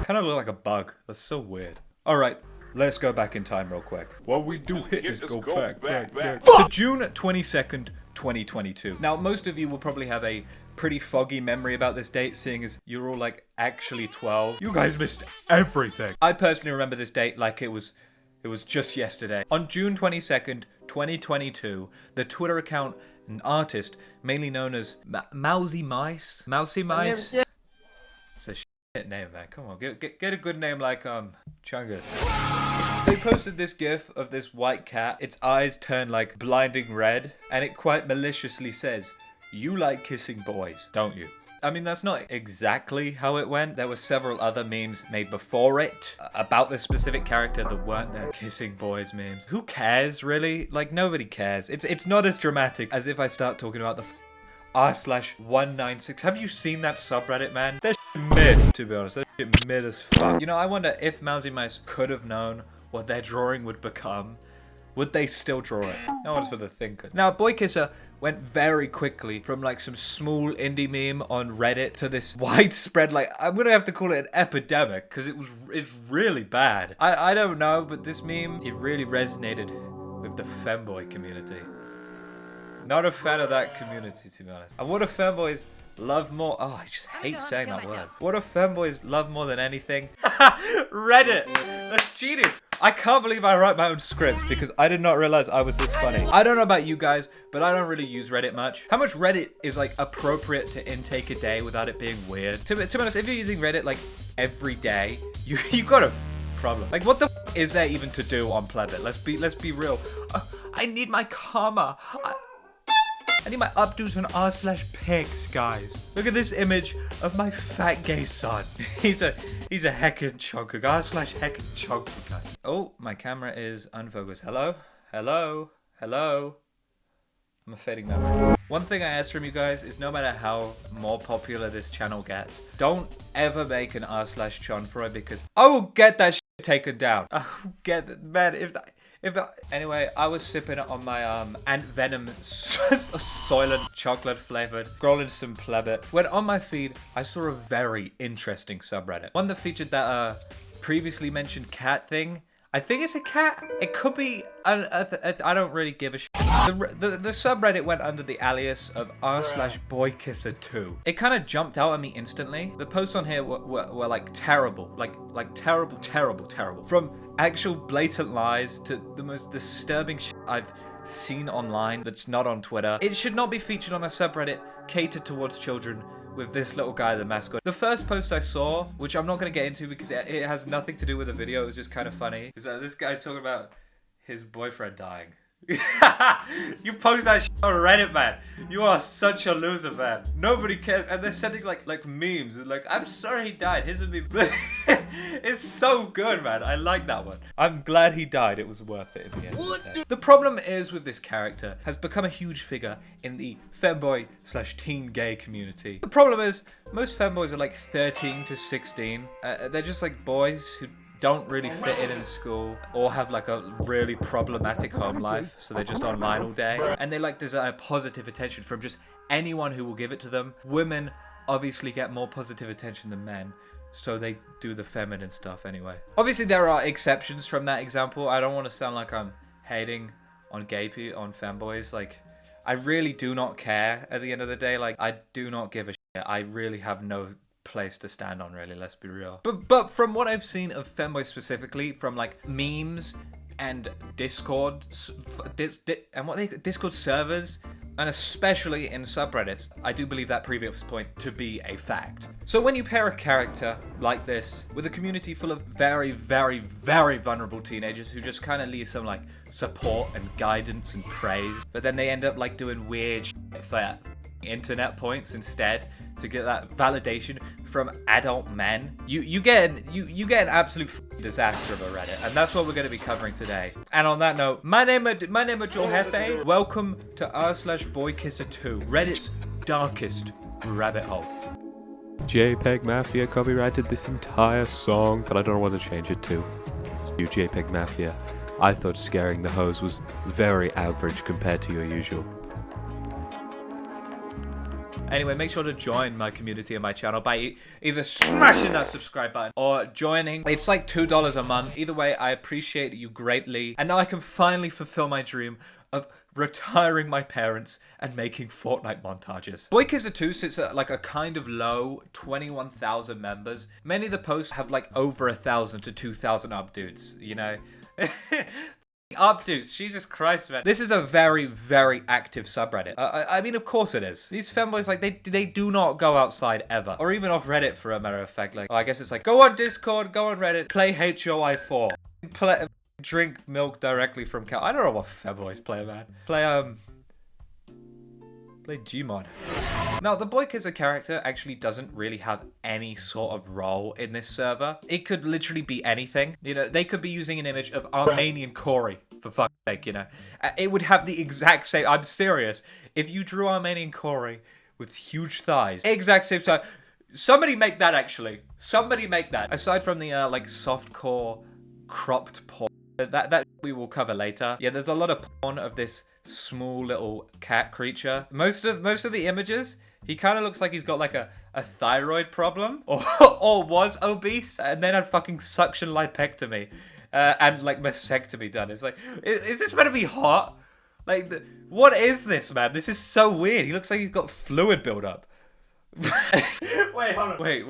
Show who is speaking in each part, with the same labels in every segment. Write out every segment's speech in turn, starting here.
Speaker 1: Kind of look like a bug. That's so weird. All right, let's go back in time real quick. What we do here is go back. To June 22nd, 2022. Now, most of you will probably have a pretty foggy memory about this date, seeing as you're all like actually 12. You guys missed everything. I personally remember this date like it was just yesterday. On June 22nd, 2022, the Twitter account and artist, mainly known as Mousy Mice. It's a shit name, man. Come on, get a good name like Chungus. They posted this gif of this white cat. Its eyes turn like blinding red, and it quite maliciously says, "You like kissing boys, don't you?" I mean, that's not exactly how it went. There were several other memes made before it about this specific character that weren't there kissing boys memes. Who cares, really? Like, nobody cares. It's not as dramatic as if I start talking about the r/196. Have you seen that subreddit, man? They're mid, to be honest. They're mid as fuck. You know, I wonder if Mousy Mice could have known what their drawing would become. Would they still draw it? No one's for the thinker. Now, Boykisser went very quickly from like some small indie meme on Reddit to this widespread, like, I'm gonna have to call it an epidemic, because it's really bad. I don't know, but this meme, it really resonated with the femboy community. Not a fan of that community, to be honest. And what do femboys love more? Oh, I just hate saying that word. What do femboys love more than anything? Reddit! That's genius! I can't believe I write my own scripts because I did not realize I was this funny. I don't know about you guys, but I don't really use Reddit much. How much Reddit is like appropriate to intake a day without it being weird? To be honest, if you're using Reddit like every day, you got a problem. Like, what the is there even to do on Plebit? Let's be real. I need my karma. I need my updos and r/pigs, guys. Look at this image of my fat gay son. He's a heckin' chunker, r/heckin' chunker, guys. Oh, my camera is unfocused. Hello? I'm a fading memory. One thing I ask from you guys is no matter how more popular this channel gets, don't ever make an r/CHONFROY because I will get that shit taken down. I will get it, man. Anyway, I was sipping it on my Ant Venom Soylent chocolate flavored, scrolling some Plebit. When on my feed, I saw a very interesting subreddit. One that featured that previously mentioned cat thing. I think it's a cat. It could be, I don't really give a shit. The subreddit went under the alias of r/Boykisser2. It kind of jumped out at me instantly. The posts on here were like terrible, like terrible. From actual blatant lies to the most disturbing shit I've seen online that's not on Twitter. It should not be featured on a subreddit catered towards children with this little guy, the mascot. The first post I saw, which I'm not going to get into because it has nothing to do with the video, it was just kind of funny, is this guy talking about his boyfriend dying. You post that shit on Reddit, man. You are such a loser, man. Nobody cares, and they're sending like memes and like, I'm sorry he died. Here's a meme. It's so good, man. I like that one. I'm glad he died. It was worth it in the end. The problem is with this character has become a huge figure in the femboy/teen gay community. The problem is most femboys are like 13 to 16. They're just like boys who don't really fit in school or have like a really problematic home life, so they're just online all day and they like desire positive attention from just anyone who will give it to them. Women obviously get more positive attention than men, so they do the feminine stuff anyway. Obviously there are exceptions from that example. I don't want to sound like I'm hating on gay people, on femboys. Like, I really do not care at the end of the day. Like, I do not give a shit. I really have no place to stand on, really, let's be real. But from what I've seen of femboys specifically, from like memes and Discord Discord servers, and especially in subreddits, I do believe that previous point to be a fact. So when you pair a character like this with a community full of very vulnerable teenagers who just kind of need some like support and guidance and praise, but then they end up like doing weird shit for internet points instead to get that validation from adult men, you get an absolute disaster of a Reddit, and that's what we're going to be covering today. And on that note, my name is Joel Hefe. Welcome to r/Boykisser2, Reddit's darkest rabbit hole. JPEG Mafia copyrighted this entire song, but I don't know what to change it to. You JPEG Mafia, I thought scaring the hoes was very average compared to your usual. Anyway, make sure to join my community and my channel by either smashing that subscribe button or joining. It's like $2 a month. Either way, I appreciate you greatly. And now I can finally fulfill my dream of retiring my parents and making Fortnite montages. Boykisser2 sits at like a kind of low 21,000 members. Many of the posts have like over 1,000 to 2,000 updates, you know? Updates, Jesus Christ, man. This is a very, very active subreddit. I mean, of course it is. These femboys, like, they do not go outside ever. Or even off Reddit, for a matter of fact. Like, I guess it's like, go on Discord, go on Reddit, play HOI4. Drink milk directly from cow. I don't know what femboys play, man. Play Gmod. Now, the Boykisser character actually doesn't really have any sort of role in this server. It could literally be anything. You know, they could be using an image of Armenian Corey, for fuck's sake, you know. It would have the exact same, I'm serious. If you drew Armenian Corey with huge thighs, exact same size. Somebody make that, actually. Somebody make that. Aside from the, like, softcore cropped porn, that we will cover later. Yeah, there's a lot of porn of this small little cat creature. Most of the images, he kind of looks like he's got like a thyroid problem or was obese and then had fucking suction lipectomy and like mastectomy done. It's like, is this meant to be hot? Like, what is this, man? This is so weird. He looks like he's got fluid buildup. Wait, hold on. Wait.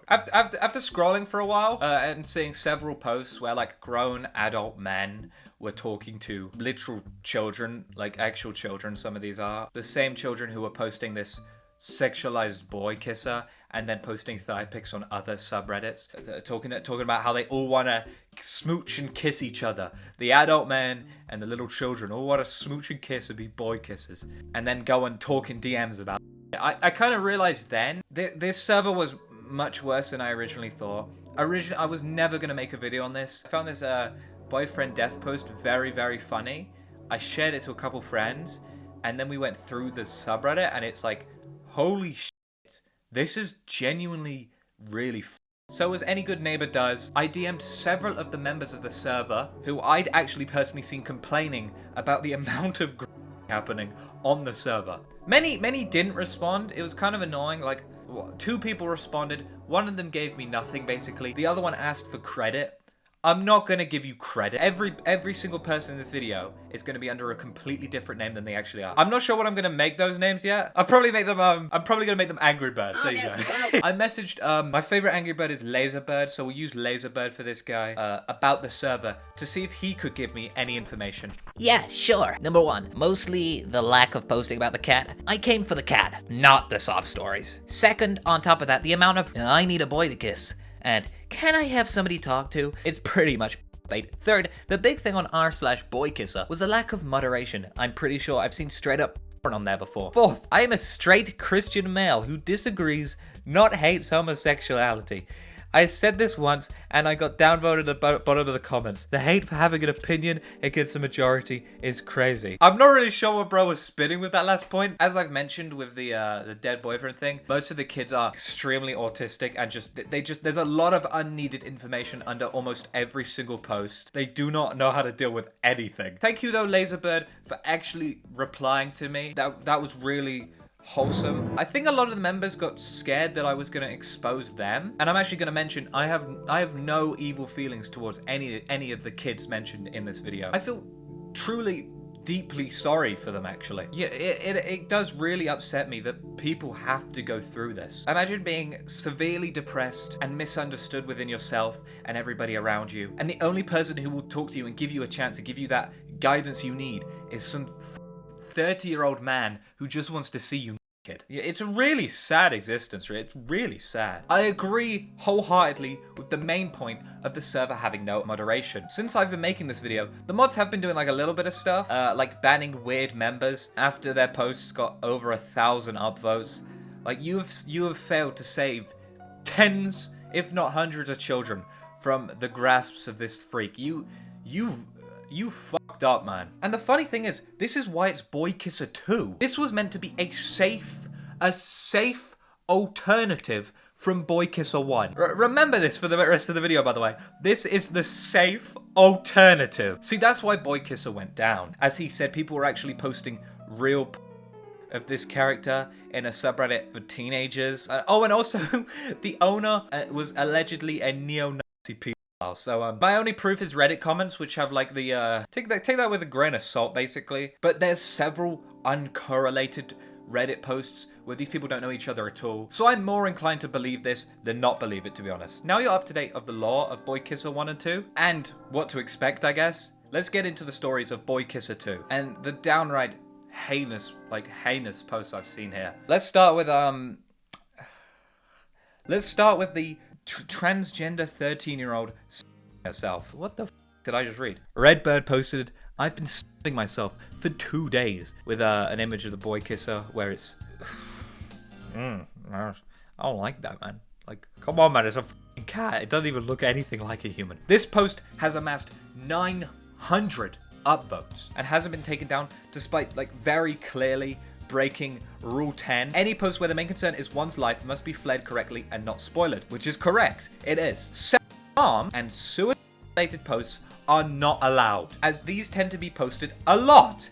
Speaker 1: After scrolling for a while and seeing several posts where like grown adult men were talking to literal children, like actual children, some of these are. The same children who were posting this sexualized boy kisser and then posting thigh pics on other subreddits, talking about how they all want to smooch and kiss each other. The adult men and the little children all want to smooch and kiss and be boy kisses, and then go and talk in DMs about it. I kind of realized then this server was much worse than I originally thought. I was never gonna make a video on this. I found this boyfriend death post very, very funny. I shared it to a couple friends, and then we went through the subreddit, and it's like, holy shit, this is genuinely really So as any good neighbor does, I DM'd several of the members of the server who I'd actually personally seen complaining about the amount of happening on the server. Many didn't respond. It was kind of annoying. Like, 2 people responded. One of them gave me nothing, basically. The other one asked for credit. I'm not gonna give you credit. Every single person in this video is gonna be under a completely different name than they actually are. I'm not sure what I'm gonna make those names yet. I'll probably make them, I'm probably gonna make them Angry Birds. There you go. I messaged, my favorite Angry Bird is Laserbird, so we'll use Laserbird for this guy, about the server, to see if he could give me any information.
Speaker 2: Yeah, sure. Number 1, mostly the lack of posting about the cat. I came for the cat, not the sob stories. Second, on top of that, the amount of, I need a boy to kiss, and can I have somebody to talk to? It's pretty much bait. Third, the big thing on r/boykisser was a lack of moderation. I'm pretty sure I've seen straight up on there before. Fourth, I am a straight Christian male who disagrees, not hates homosexuality. I said this once, and I got downvoted at the bottom of the comments. The hate for having an opinion against a majority is crazy. I'm not really sure what bro was spinning with that last point. As I've mentioned with the dead boyfriend thing, most of the kids are extremely autistic and there's a lot of unneeded information under almost every single post. They do not know how to deal with anything. Thank you though, Laserbird, for actually replying to me. That was really wholesome. I think a lot of the members got scared that I was going to expose them, and I'm actually going to mention I have no evil feelings towards any of the kids mentioned in this video. I feel truly deeply sorry for them, actually. Yeah, it does really upset me that people have to go through this. Imagine being severely depressed and misunderstood within yourself and everybody around you, and the only person who will talk to you and give you a chance to give you that guidance you need is some 30-year-old man who just wants to see you naked. Yeah, it's a really sad existence, right? It's really sad. I agree wholeheartedly with the main point of the server having no moderation. Since I've been making this video, the mods have been doing like a little bit of stuff, like banning weird members after their posts got over 1,000 upvotes. Like, you have failed to save tens, if not hundreds of children from the grasps of this freak. You fucked up, man. And the funny thing is, this is why it's Boykisser2. This was meant to be a safe alternative from Boykisser1. Remember this for the rest of the video, by the way. This is the safe alternative. See, that's why Boykisser went down. As he said, people were actually posting real
Speaker 1: of this character in a subreddit for teenagers. Oh, and also the owner was allegedly a neo-Nazi pedophile. So my only proof is Reddit comments, which have like the take that with a grain of salt, basically. But there's several uncorrelated Reddit posts where these people don't know each other at all. So I'm more inclined to believe this than not believe it, to be honest. Now you're up to date of the lore of Boykisser1 and 2 and what to expect, I guess. Let's get into the stories of Boykisser2 and the downright heinous posts I've seen here. Let's start with the transgender 13-year-old herself. What the did I just read? Redbird posted, "I've been stuffing myself for 2 days," with an image of the boy kisser where it's I don't like that, man. Like, come on, man, it's a f***ing cat. It doesn't even look anything like a human. This post has amassed 900 upvotes and hasn't been taken down despite like very clearly breaking Rule 10. Any post where the main concern is one's life must be fled correctly and not spoiled, which is correct. It is. Self-harm and suicide-related posts are not allowed, as these tend to be posted a lot,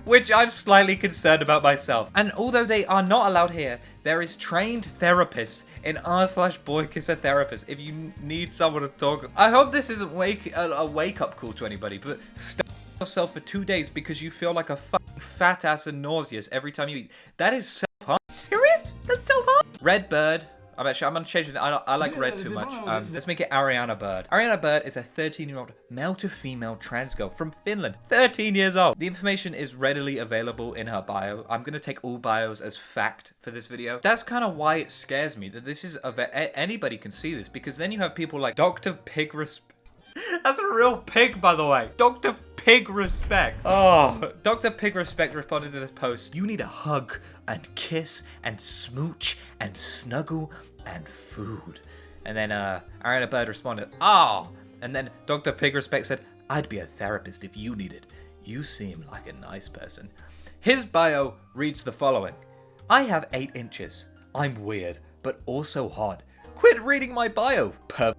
Speaker 1: which I'm slightly concerned about myself. And although they are not allowed here, there is trained therapists in r/Boykisser therapist if you need someone to talk. I hope this isn't a wake-up call to anybody, but stuff yourself for 2 days because you feel like a fucking fat ass and nauseous every time you eat. That is self-harm. Serious? That's self-harm? Redbird. I'm gonna change it. I like red too much. Let's make it Ariana Bird. Ariana Bird is a 13-year-old male to female trans girl from Finland, 13 years old. The information is readily available in her bio. I'm gonna take all bios as fact for this video. That's kind of why it scares me that this is anybody can see this, because then you have people like Dr. Pig Respect. That's a real pig, by the way. Dr. Pig Respect. Oh, Dr. Pig Respect responded to this post. "You need a hug and kiss and smooch and snuggle and food." And then Ariana Bird responded, "Oh." And then Dr. Pig Respect said, "I'd be a therapist if you needed. You seem like a nice person." His bio reads the following: "I have 8 inches. I'm weird, but also hot. Quit reading my bio, pervert."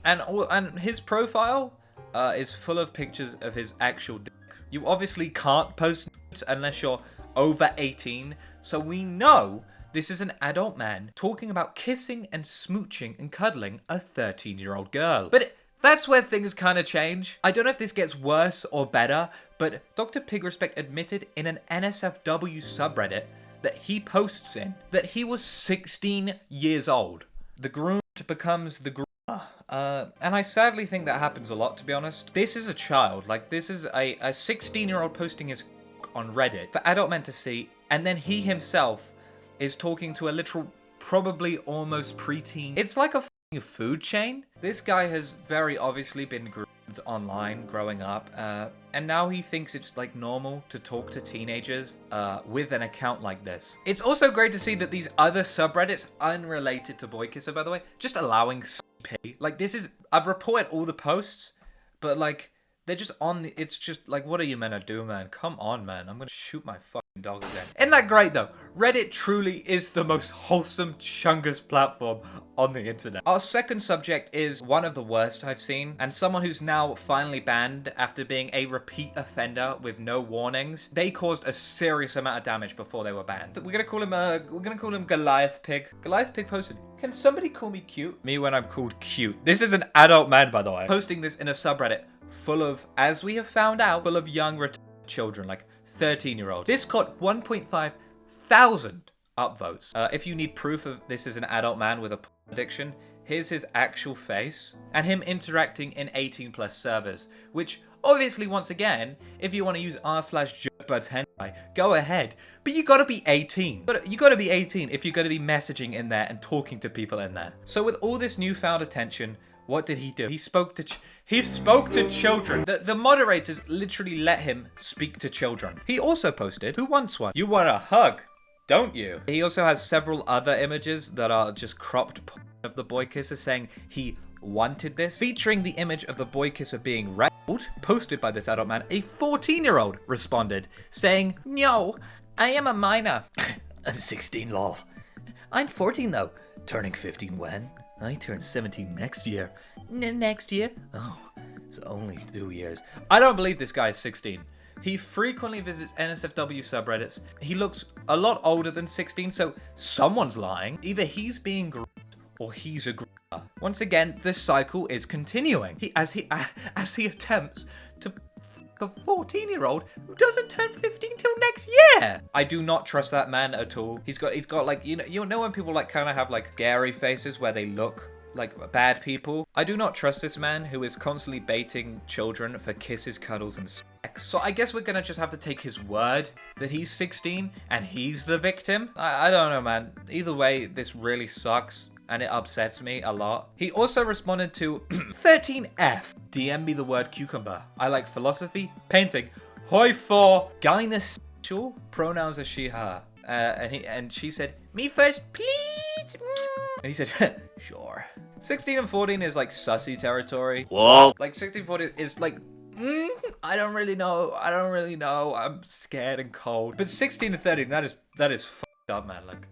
Speaker 1: And his profile is full of pictures of his actual dick. You obviously can't post nudes unless you're over 18, so we know this is an adult man talking about kissing and smooching and cuddling a 13-year-old girl. But that's where things kind of change. I don't know if this gets worse or better, but Dr. Pig Respect admitted in an NSFW subreddit that he posts in that he was 16 years old. The groomed becomes the groomer. And I sadly think that happens a lot, to be honest. This is a child. Like, this is a 16-year-old posting his on Reddit for adult men to see, and then he himself is talking to a literal, probably almost preteen. It's like a food chain. This guy has very obviously been groomed online growing up, and now he thinks it's like normal to talk to teenagers with an account like this. It's also great to see that these other subreddits, unrelated to Boykisser, by the way, just allowing CP. Like, this is, I've reported all the posts, but like, they're just on the, it's just like, what are you meant to do, man? Come on, man. I'm gonna shoot my fucking dog again. Isn't that great, though? Reddit truly is the most wholesome chungus platform on the internet. Our second subject is one of the worst I've seen, and someone who's now finally banned after being a repeat offender with no warnings. They caused a serious amount of damage before they were banned. We're gonna call him Goliath Pig. Goliath Pig posted, "Can somebody call me cute?" Me when I'm called cute. This is an adult man, by the way. Posting this in a subreddit full of, as we have found out, full of young children, like 13-year-olds. This got 1.5 thousand upvotes. If you need proof of this is an adult man with a addiction, here's his actual face and him interacting in 18+ servers, which obviously, once again, if you want to use r/jerkbuds hentai, go ahead, but you gotta be 18. But you gotta be 18 if you're gonna be messaging in there and talking to people in there. So with all this newfound attention, what did he do? He spoke to children. The moderators literally let him speak to children. He also posted, "Who wants one? You want a hug, don't you?" He also has several other images that are just cropped of the boy kisser saying he wanted this, featuring the image of the boy kisser being raped, posted by this adult man. A 14-year-old responded saying, "No, I am a minor." "I'm 16, lol. I'm 14 though. Turning 15 when? I turn 17 next year." Next year? Oh, it's only 2 years. I don't believe this guy is 16. He frequently visits NSFW subreddits. He looks a lot older than 16, so someone's lying. Either he's being groomed or he's a groomer. Once again, this cycle is continuing. As he attempts to a 14-year-old who doesn't turn 15 till next year. I do not trust that man at all. He's got like, you know when people like kind of have like scary faces where they look like bad people? I do not trust this man who is constantly baiting children for kisses, cuddles, and sex. So I guess we're gonna just have to take his word that he's 16 and he's the victim. I don't know, man. Either way, this really sucks. And it upsets me a lot. He also responded to 13F. DM me the word cucumber. I like philosophy, painting, hoi for gynesexual, pronouns are she, her. And she said, me first, please. And he said, sure. 16 and 14 is like sussy territory.
Speaker 3: Whoa.
Speaker 1: Like 16, 14 is like, I don't really know. I'm scared and cold. But 16 and 13, that is fucked up, man. Like,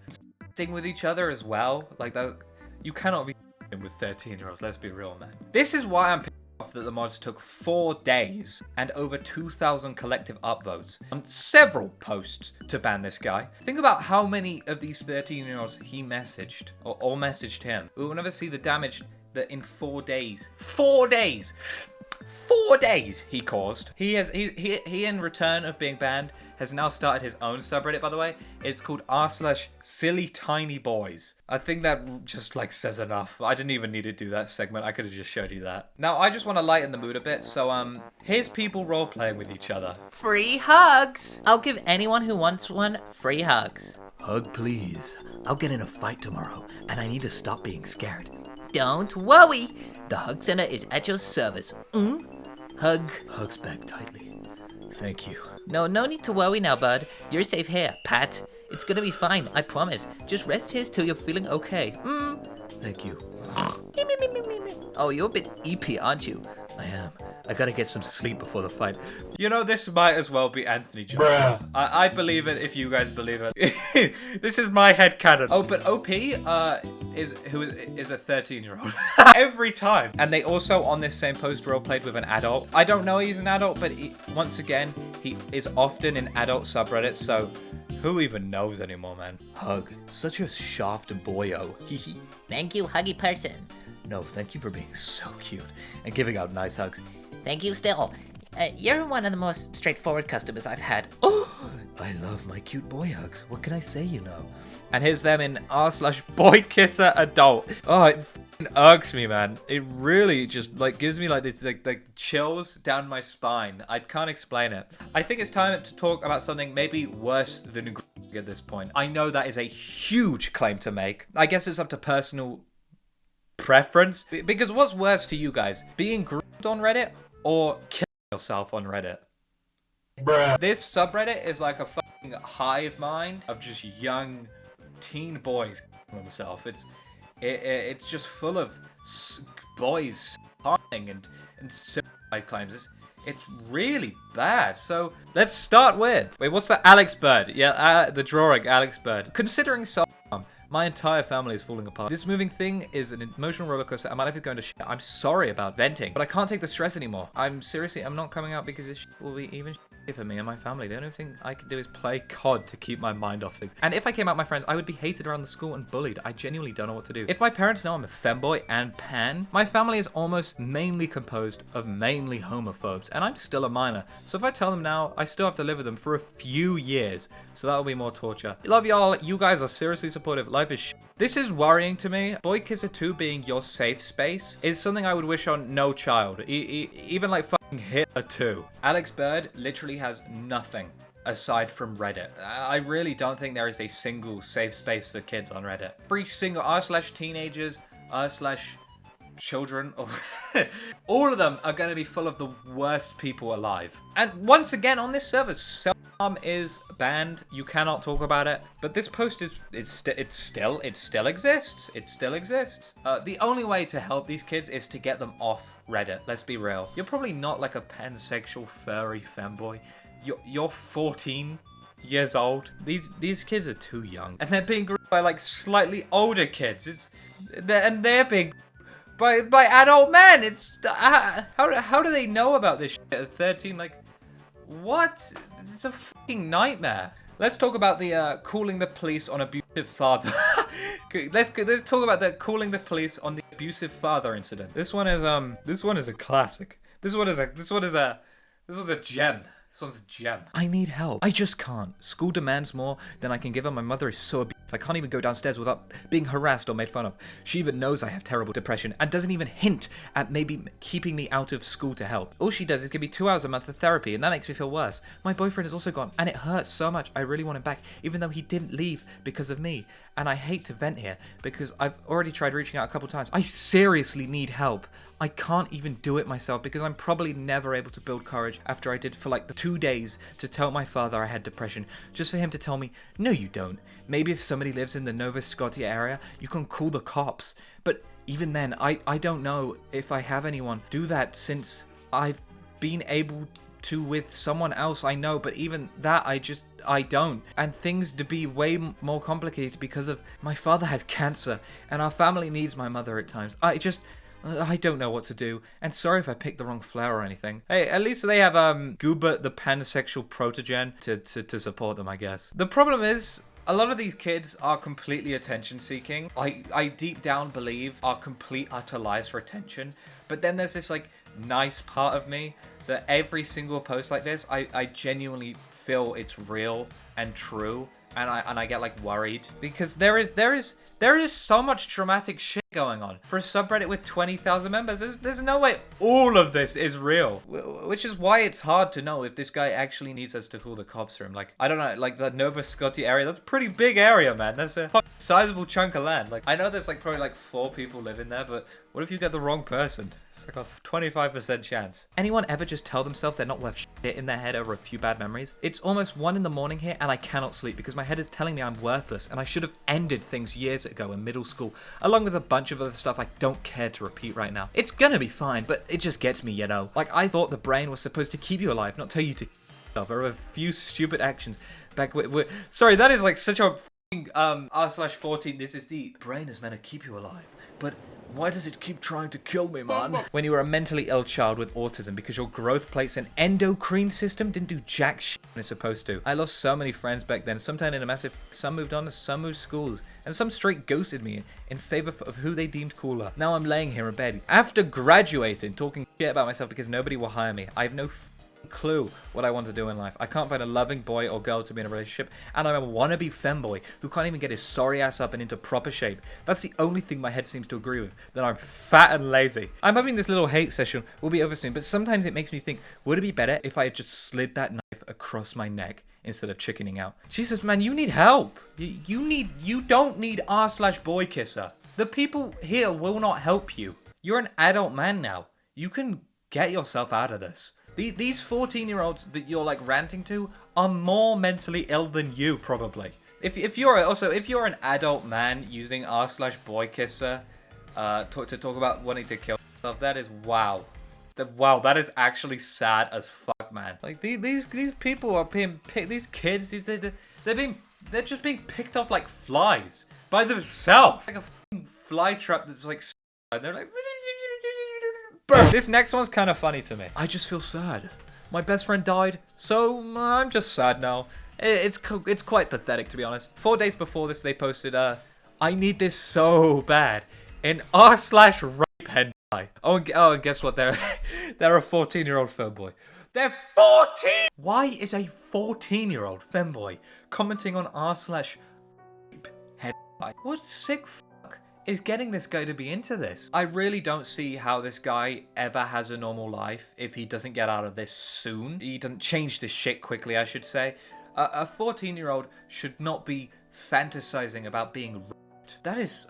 Speaker 1: with each other as well, like that. You cannot be with 13-year-olds, let's be real, man. This is why I'm pissed off that the mods took 4 days and over 2,000 collective upvotes on several posts to ban this guy. Think about how many of these 13-year-olds he messaged or messaged him. We will never see the damage that in 4 days. 4 days! 4 days he caused. He in return of being banned has now started his own subreddit, by the way. It's called r/sillytinyboys. I think that just like says enough. I didn't even need to do that segment. I could have just showed you that. Now I just want to lighten the mood a bit. So here's people role playing with each other.
Speaker 2: Free hugs. I'll give anyone who wants one free hugs.
Speaker 3: Hug, please. I'll get in a fight tomorrow, and I need to stop being scared.
Speaker 2: Don't worry. The Hug Center is at your service. Hug.
Speaker 3: Hugs back tightly. Thank you.
Speaker 2: No need to worry now, bud. You're safe here, Pat. It's gonna be fine, I promise. Just rest here till you're feeling okay.
Speaker 3: Thank you.
Speaker 2: Oh, you're a bit EP, aren't you?
Speaker 3: I am. I gotta get some sleep before the fight.
Speaker 1: You know, this might as well be Anthony Joshua. I believe it if you guys believe it. This is my headcanon. Oh, but OP is a 13-year-old. Every time. And they also, on this same post, role-played with an adult. I don't know he's an adult, but once again, he is often in adult subreddits, so who even knows anymore, man?
Speaker 3: Hug. Such a soft boyo.
Speaker 2: Thank you, huggy person.
Speaker 3: No, thank you for being so cute and giving out nice hugs.
Speaker 2: Thank you still. You're one of the most straightforward customers I've had.
Speaker 3: Oh, I love my cute boy hugs. What can I say, you know?
Speaker 1: And here's them in r/boykisser2. Oh, it irks me, man. It really just like gives me like this like chills down my spine. I can't explain it. I think it's time to talk about something maybe worse than at this point. I know that is a huge claim to make. I guess it's up to personal preference. Because what's worse to you guys? Being groomed on Reddit or killing yourself on Reddit? Bruh. This subreddit is like a fucking hive mind of just young teen boys killing themselves. It's just full of boys hunting and suicide claims. It's really bad. So let's start with what's that? Alex Bird. Yeah, the drawing Alex Bird. Considering self-harm, my entire family is falling apart. This moving thing is an emotional rollercoaster and my life is going to shit. I'm sorry about venting, but I can't take the stress anymore. I'm not coming out because this shit will be even for me and my family. The only thing I can do is play COD to keep my mind off things. And if I came out my friends, I would be hated around the school and bullied. I genuinely don't know what to do. If my parents know I'm a femboy and pan, my family is almost mainly composed of mainly homophobes, and I'm still a minor. So if I tell them now, I still have to live with them for a few years. So that'll be more torture. Love y'all. You guys are seriously supportive. Life is This is worrying to me. Boykisser2 being your safe space is something I would wish on no child. Even like fucking Hitler too. Alex Bird literally has nothing aside from Reddit. I really don't think there is a single safe space for kids on Reddit. Every single r/teenagers, r/children, all of them are going to be full of the worst people alive. And once again on this server, self-harm is banned. You cannot talk about it. But this post it still exists. It still exists. The only way to help these kids is to get them off Reddit. Let's be real. You're probably not like a pansexual furry femboy. You're 14 years old. These kids are too young, and they're being groomed by like slightly older kids. They're being by adult men. How do they know about this shit at 13? Like, What? It's a fucking nightmare. Let's talk about the calling the police on abusive father. let's talk about the calling the police on the abusive father incident. This one is a classic. This was a gem. This one's a gem. I need help. I just can't. School demands more than I can give her. My mother is so abusive. I can't even go downstairs without being harassed or made fun of. She even knows I have terrible depression and doesn't even hint at maybe keeping me out of school to help. All she does is give me 2 hours a month of therapy, and that makes me feel worse. My boyfriend is also gone, and it hurts so much. I really want him back, even though he didn't leave because of me. And I hate to vent here because I've already tried reaching out a couple times. I seriously need help. I can't even do it myself because I'm probably never able to build courage after I did for like the 2 days to tell my father I had depression, just for him to tell me, no you don't. Maybe if somebody lives in the Nova Scotia area, you can call the cops. But even then, I don't know if I have anyone do that since I've been able to with someone else I know, but even that I don't. And things to be way more complicated because of my father has cancer and our family needs my mother at times. I don't know what to do, and sorry if I picked the wrong flower or anything. Hey, at least they have Goober the pansexual protogen to support them, I guess. The problem is, a lot of these kids are completely attention seeking. I deep down believe are complete utter lies for attention, but then there's this like nice part of me that every single post like this, I genuinely feel it's real and true, and I get like worried because there is so much dramatic shit going on. For a subreddit with 20,000 members, there's no way all of this is real. Which is why it's hard to know if this guy actually needs us to call the cops for him. Like, I don't know, like the Nova Scotia area, that's a pretty big area, man. That's a fucking sizable chunk of land. Like, I know there's like probably like 4 people living there, but what if you get the wrong person? It's like a 25% chance. Anyone ever just tell themselves they're not worth shit in their head over a few bad memories? It's almost 1 in the morning here and I cannot sleep because my head is telling me I'm worthless and I should have ended things years ago in middle school, along with a bunch of other stuff I don't care to repeat right now. It's gonna be fine, but it just gets me, you know? Like, I thought the brain was supposed to keep you alive, not tell you to yourself or a few stupid actions back with sorry, that is like such a r/14 this is deep.
Speaker 3: Brain is meant to keep you alive, but why does it keep trying to kill me, man?
Speaker 1: When you were a mentally ill child with autism because your growth plates and endocrine system didn't do jack shit when it's supposed to. I lost so many friends back then, some turned into massive, some moved on, some moved schools, and some straight ghosted me in favor of who they deemed cooler. Now I'm laying here in bed, after graduating, talking shit about myself because nobody will hire me. I have no clue what I want to do in life. I can't find a loving boy or girl to be in a relationship, and I'm a wannabe femboy who can't even get his sorry ass up and into proper shape. That's the only thing my head seems to agree with, that I'm fat and lazy. I'm hoping this little hate session will be over soon, but sometimes it makes me think, would it be better if I had just slid that knife across my neck instead of chickening out? Jesus, man, you need help. You don't need r/boy kisser. The people here will not help you. You're an adult man now. You can get yourself out of this. These 14-year-olds that you're like ranting to are more mentally ill than you, probably. If you're an adult man using r/boykisser to talk about wanting to kill yourself, that is wow. That is actually sad as fuck, man. Like these people are being picked. These kids, they're just being picked off like flies by themselves. Like a fucking fly trap that's like. They're like. This next one's kind of funny to me. I just feel sad. My best friend died, so I'm just sad now. It's quite pathetic, to be honest. 4 days before this, they posted, I need this so bad. In r/rape hentai. Oh, and guess what? They're a 14-year-old femboy. They're 14! Why is a 14-year-old femboy commenting on r/rape hentai? What sick is getting this guy to be into this? I really don't see how this guy ever has a normal life if he doesn't get out of this soon. He doesn't change this shit quickly, I should say. A 14-year-old should not be fantasizing about being raped. That is...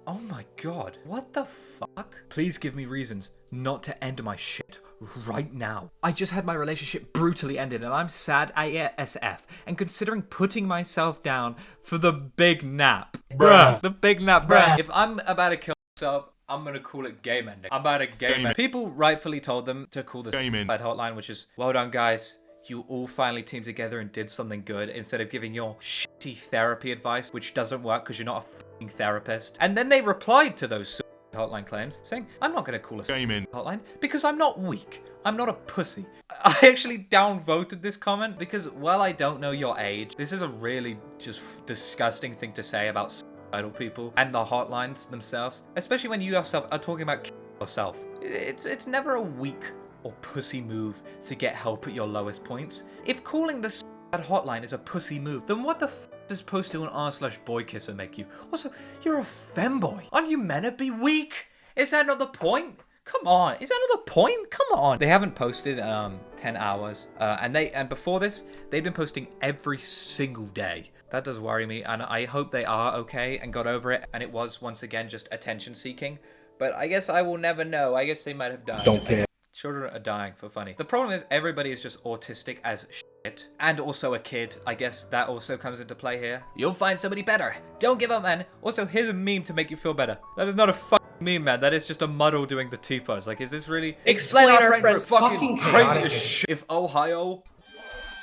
Speaker 1: Oh my god. What the fuck? Please give me reasons not to end my shit right now. I just had my relationship brutally ended and I'm sad ASF and considering putting myself down for the big nap. Bruh. The big nap, bruh. If I'm about to kill myself, I'm gonna call it game ending. I'm about to game end. People rightfully told them to call the suicide hotline, which is, well done guys. You all finally teamed together and did something good instead of giving your shitty therapy advice, which doesn't work because you're not a fucking therapist. And then they replied to those suicide hotline claims, saying, I'm not going to call a hotline because I'm not weak. I'm not a pussy. I actually downvoted this comment because while I don't know your age, this is a really just disgusting thing to say about suicidal people and the hotlines themselves, especially when you yourself are talking about yourself. It's never a weak or pussy move to get help at your lowest points. If calling the hotline is a pussy move, then what the does posting on r/boykisser make you? Also, you're a femboy. Aren't you meant to be weak? Is that not the point? Come on, is that not the point? Come on. They haven't posted 10 hours, and before this, they've been posting every single day. That does worry me, and I hope they are okay and got over it, and it was once again just attention seeking. But I guess I will never know. I guess they might have died.
Speaker 3: Don't care.
Speaker 1: Children are dying for funny. The problem is everybody is just autistic as shit, and also a kid. I guess that also comes into play here. You'll find somebody better. Don't give up, man. Also, here's a meme to make you feel better. That is not a fucking meme, man. That is just a muddle doing the T-pose. Like, is this really...
Speaker 2: Explain our friend
Speaker 1: fucking crazy as shit. If Ohio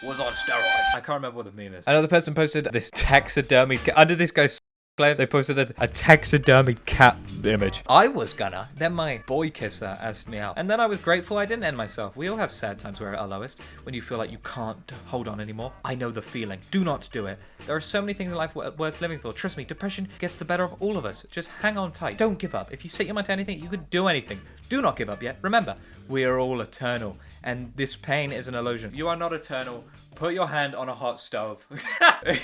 Speaker 1: was on steroids. I can't remember what the meme is. Another person posted this taxidermy... Under this guy's... They posted a taxidermy cat image. I was gonna, then my boy kisser asked me out. And then I was grateful I didn't end myself. We all have sad times where we're at our lowest, when you feel like you can't hold on anymore. I know the feeling. Do not do it. There are so many things in life worth living for. Trust me, depression gets the better of all of us. Just hang on tight. Don't give up. If you set your mind to anything, you could do anything. Do not give up yet. Remember, we are all eternal. And this pain is an illusion. You are not eternal. Put your hand on a hot stove.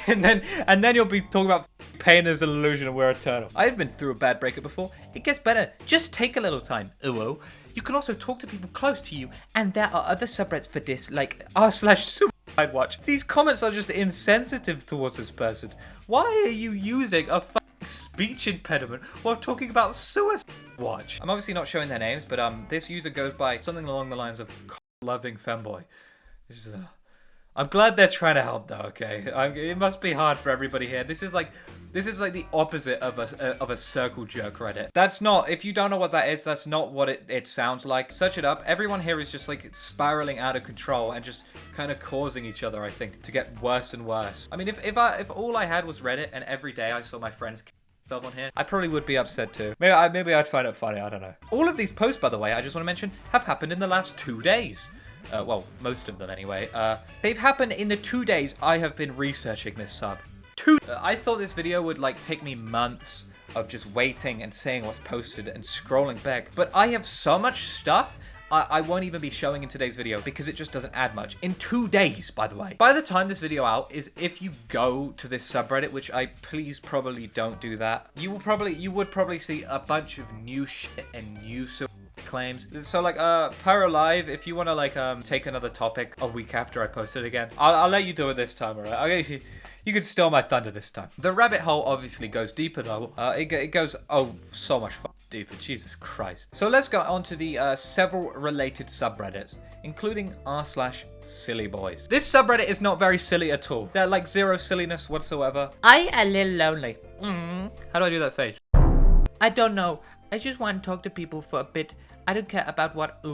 Speaker 1: and then you'll be talking about pain as an illusion and we're eternal. I've been through a bad breakup before. It gets better. Just take a little time. Ooh. You can also talk to people close to you. And there are other subreddits for this, like r/suicide watch. These comments are just insensitive towards this person. Why are you using a speech impediment while talking about suicide watch? I'm obviously not showing their names, but this user goes by something along the lines of loving femboy. It's just, I'm glad they're trying to help though, okay? It must be hard for everybody here. This is like the opposite of a circle jerk Reddit. That's not, if you don't know what that is, that's not what it sounds like. Search it up. Everyone here is just like spiraling out of control and just kind of causing each other, I think, to get worse and worse. I mean, if all I had was Reddit and every day I saw my friends on here, I probably would be upset too. Maybe I'd find it funny, I don't know. All of these posts, by the way, I just want to mention, have happened in the last 2 days. Well, most of them anyway. They've happened in the 2 days I have been researching this sub. I thought this video would like take me months of just waiting and seeing what's posted and scrolling back, but I have so much stuff I won't even be showing in today's video because it just doesn't add much. In 2 days, by the way. By the time this video out is, if you go to this subreddit, which please probably don't do that, you would probably see a bunch of new shit and new claims. So like Pyro Live, if you want to like take another topic a week after I post it again, I'll let you do it this time, alright? Okay, you can steal my thunder this time. The rabbit hole obviously goes deeper though. It goes so much deeper, Jesus Christ. So let's go on to the several related subreddits, including r/sillyboys. This subreddit is not very silly at all. They're like zero silliness whatsoever.
Speaker 2: I a little lonely.
Speaker 1: How do I do that face?
Speaker 2: I don't know. I just want to talk to people for a bit. I don't care about what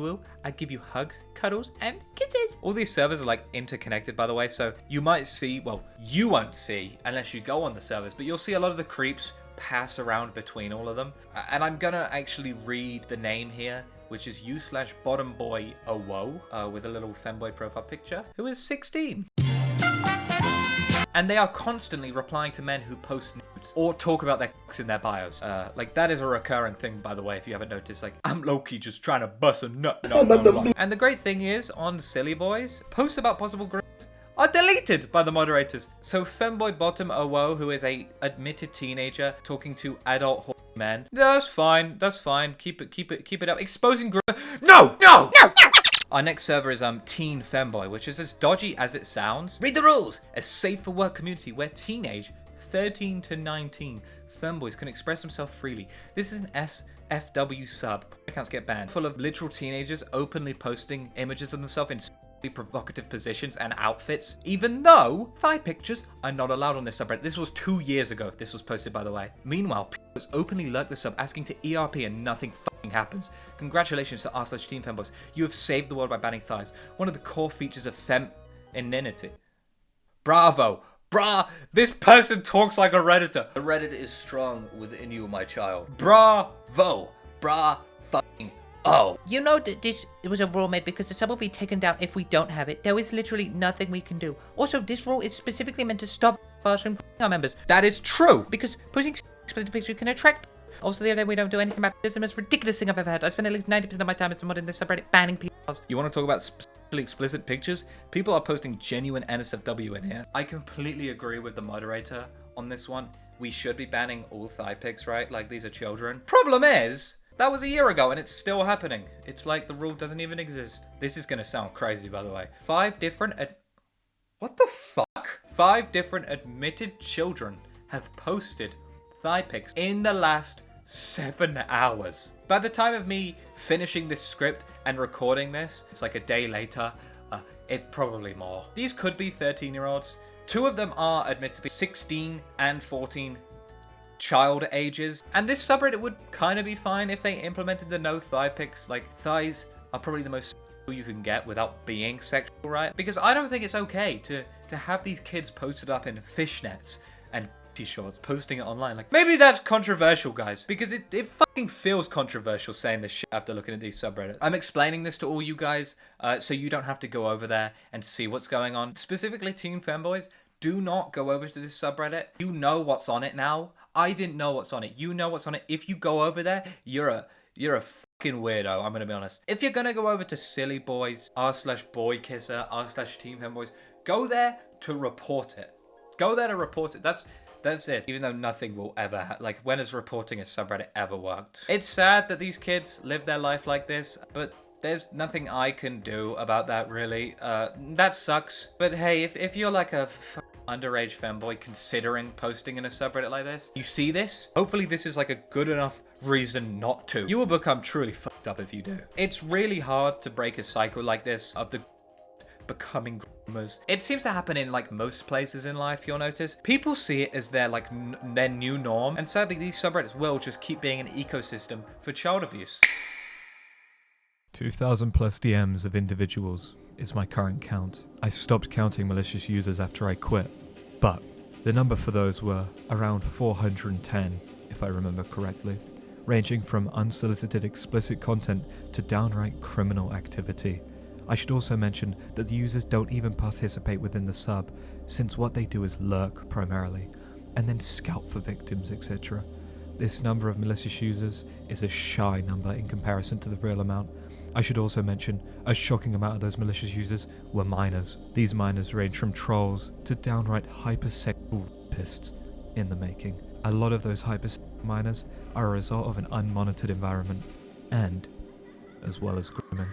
Speaker 2: I give you hugs, cuddles, and kisses. All these servers are like interconnected, by the way, so you might see, well, you won't see unless you go on the servers, but you'll see a lot of the creeps pass around between all of them. And I'm gonna actually read the name here, which is u/bottomboy0wo, with a little femboy profile picture, who is 16. And they are constantly replying to men who post nudes or talk about their cocks in their bios. Like, that is a recurring thing, by the way, if you haven't noticed. Like, I'm low-key just trying to bust a nut. And the great thing is, on Silly Boys, posts about possible groups are deleted by the moderators. So femboy0wo, who is a admitted teenager talking to adult men, that's fine. Keep it up. Exposing No! Our next server is Teen Femboy, which is as dodgy as it sounds. Read the rules! A safe for work community where teenage 13 to 19 femboys can express themselves freely. This is an SFW sub. Accounts get banned. Full of literal teenagers openly posting images of themselves in provocative positions and outfits, even though thigh pictures are not allowed on this subreddit. This was 2 years ago this was posted, by the way. Meanwhile, people openly lurk the sub asking to ERP and nothing fucking happens. Congratulations to r/Teen Femboys. You have saved the world by banning thighs. One of the core features of femininity. Bravo! This person talks like a Redditor. The Reddit is strong within you, my child. Bravo! Oh. You know that this was a rule made because the sub will be taken down if we don't have it. There is literally nothing we can do. Also, this rule is specifically meant to stop us from our members.
Speaker 1: That is true.
Speaker 2: Because posting explicit pictures can attract. Also, the other day we don't do anything about this. It's the most ridiculous thing I've ever had. I spend at least 90% of my time as someone in this subreddit banning people.
Speaker 1: You want to talk about specifically explicit pictures? People are posting genuine NSFW in here. I completely agree with the moderator on this one. We should be banning all thigh pics, right? Like, these are children. Problem is, that was a year ago and it's still happening. It's like the rule doesn't even exist. This is going to sound crazy, by the way. 5 different... What the fuck? 5 different admitted children have posted thigh pics in the last 7 hours. By the time of me finishing this script and recording this, it's like a day later. It's probably more. These could be 13-year-olds. 2 of them are admittedly 16 and 14 child ages. And this subreddit would kind of be fine if they implemented the no thigh pics. Like, thighs are probably the most you can get without being sexual, right? Because I don't think it's okay to have these kids posted up in fishnets and shorts, posting it online. Like, maybe that's controversial, guys, because it fucking feels controversial saying this shit after looking at these subreddits. I'm explaining this to all you guys so you don't have to go over there and see what's going on. Specifically, teen femboys, do not go over to this subreddit. You know what's on it now. I didn't know what's on it. You know what's on it. If you go over there, you're a fucking weirdo, I'm gonna be honest. If you're gonna go over to silly boys, r/boykisser, r/teen femboys, go there to report it. Go there to report it. That's it. Even though nothing will ever like, when has reporting a subreddit ever worked? It's sad that these kids live their life like this, but there's nothing I can do about that, really. That sucks. But hey, if you're like a underage femboy considering posting in a subreddit like this, you see this, hopefully this is like a good enough reason not to. You will become truly fucked up if you do. It's really hard to break a cycle like this of the becoming groomers. It seems to happen in like most places in life, you'll notice. People see it as their like their new norm, and sadly these subreddits will just keep being an ecosystem for child abuse. 2,000 plus DMs of individuals is my current count. I stopped counting malicious users after I quit, but the number for those were around 410, if I remember correctly, ranging from unsolicited explicit content to downright criminal activity. I should also mention that the users don't even participate within the sub, since what they do is lurk primarily, and then scout for victims, etc. This number of malicious users is a shy number in comparison to the real amount. I should also mention, a shocking amount of those malicious users were minors. These minors range from trolls to downright hypersexual rapists in the making. A lot of those hypersexual minors are a result of an unmonitored environment, and as well as grooming.